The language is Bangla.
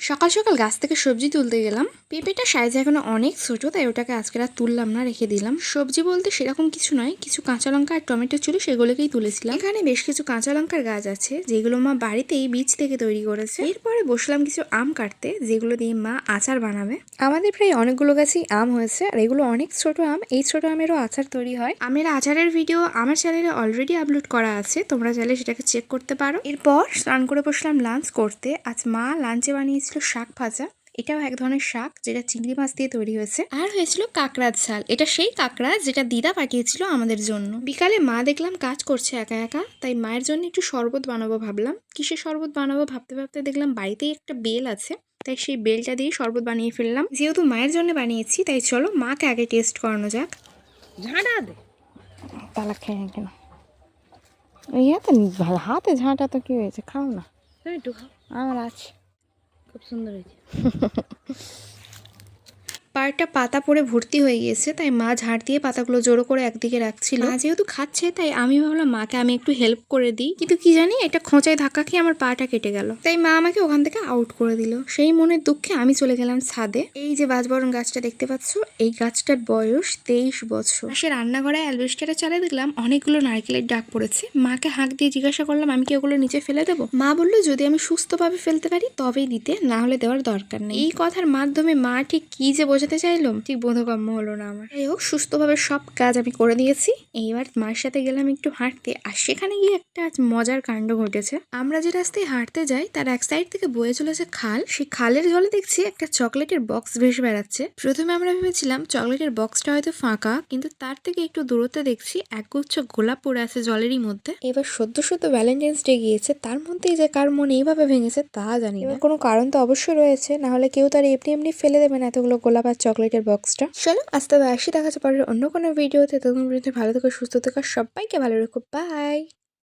সকাল সকাল গাছ থেকে সবজি তুলতে গেলাম। পেঁপেটা সাইজ এখনো অনেক ছোট, তাই ওটাকে আজকে আর তুললাম না, রেখে দিলাম। সবজি বলতে সেরকম কিছু নয়, কিছু কাঁচা লঙ্কা আর টমেটো ছিল, সেগুলোকেই তুলেছিলাম। এখানে বেশ কিছু কাঁচা লঙ্কার গাছ আছে, যেগুলো মা বাড়িতেই বীজ থেকে তৈরি করেছে। এরপরে বসলাম কিছু আম কাটতে, যেগুলো দিয়ে মা আচার বানাবে। আমাদের প্রায় অনেকগুলো গাছই আম হয়েছে, আর এগুলো অনেক ছোট আম। এই ছোট আমেরও আচার তৈরি হয়। আমের আচারের ভিডিও আমার চ্যানেলে অলরেডি আপলোড করা আছে, তোমরা চাইলে সেটাকে চেক করতে পারো। এরপর স্নান করে বসলাম লাঞ্চ করতে। আজ মা লাঞ্চে বানিয়েছিল শাক ভাজা। এটাও এক ধরনের শাক, যেটা চিংড়ি মাছ দিয়ে তৈরি হয়েছে। আর হয়েছিল কাঁকড়ার ঝাল। এটা সেই কাঁকড়া যেটা দিদা পাঠিয়েছিল আমাদের জন্য। বিকালে মা দেখলাম কাজ করছে একা একা, তাই মায়ের জন্য একটু শরবত বানাবো ভাবলাম। কিসের শরবত বানাবো ভাবতে ভাবতে দেখলাম বাড়িতেই একটা বেল আছে, তাই সেই বেলটা দিয়ে শরবত বানিয়ে ফেললাম। যেহেতু মায়ের জন্য বানিয়েছি, তাই চলো মাকে আগে টেস্ট করানো যাক। ঝাঁটা দে, তালা খেয়ে কেন ইয়াতে হাতে ঝাঁটা তো কি হয়েছে, খাও না। তুমি একটু খাও, আমার আছে। খুব সুন্দর হয়েছে। পাড়টা পাতা পড়ে ভর্তি হয়ে গিয়েছে, তাই মা ঝাড় দিয়ে পাতাগুলো জোড়ো করে একদিকে রাখছিল। মা যেহেতু খাচ্ছে, তাই আমি ভাবলাম মাকে আমি একটু হেল্প করে দিই, কিন্তু কি জানি একটা খোঁচায় ধাক্কা খেয়ে আমার পাটা কেটে গেল। তাই মা আমাকে ওখান থেকে আউট করে দিল। সেই মনের দুঃখে আমি চলে গেলাম ছাদে। এই যে বাঁশবরণ গাছটা দেখতে পাচ্ছ, এই গাছটার বয়স 23 বছর। সে রান্নাঘরে অ্যালবেস্টারের চালে দেখলাম অনেকগুলো নারকেলের ডাক পড়েছে। মাকে হাঁক দিয়ে জিজ্ঞাসা করলাম আমি কি ওগুলো নিচে ফেলে দেবো। মা বললো যদি আমি সুস্থভাবে ফেলতে পারি তবেই দিতে, না হলে দেওয়ার দরকার নেই। এই কথার মাধ্যমে মা ঠিক কি যে বোঝাতে চাইলাম, ঠিক বোধগম্য হলো না আমার। যাই হোক, সুস্থভাবে সব কাজ আমি করে দিয়েছি। এইবার মায়ের সাথে গেলাম একটু হাঁটতে, আর সেখানে গিয়ে একটা মজার কাণ্ড ঘটেছে। আমরা যে রাস্তায় হাঁটতে যাই তার এক সাইড থেকে বয়ে চলেছে খাল। সেই খালের জলে দেখছি একটা চকলেটের বক্স ভেসে বেড়াচ্ছে। প্রথমে আমরা ভেবেছিলাম চকলেটের বক্সটা হয়তো ফাঁকা, কিন্তু তার থেকে একটু দূরত্বে দেখছি একগুচ্ছ গোলাপ পড়ে আছে জলেরই মধ্যে। এবার সদ্য সদ্য ভ্যালেন্টাইন্স ডে গিয়েছে, তার মধ্যেই যে কার মন এইভাবে ভেঙেছে তা জানি না। কোনো কারণ তো অবশ্যই রয়েছে, না হলে কেউ তার এমনি এমনি ফেলে দেবে না এতগুলো গোলাপ আর চকলেটের বক্সটা। চলো আস্তে আসি, দেখা যাচ্ছে পরের অন্য কোনো ভিডিওতে। তখন পর্যন্ত ভালো থেকো, সুস্থ থেকো, সবাইকে ভালো রেখো, বাই।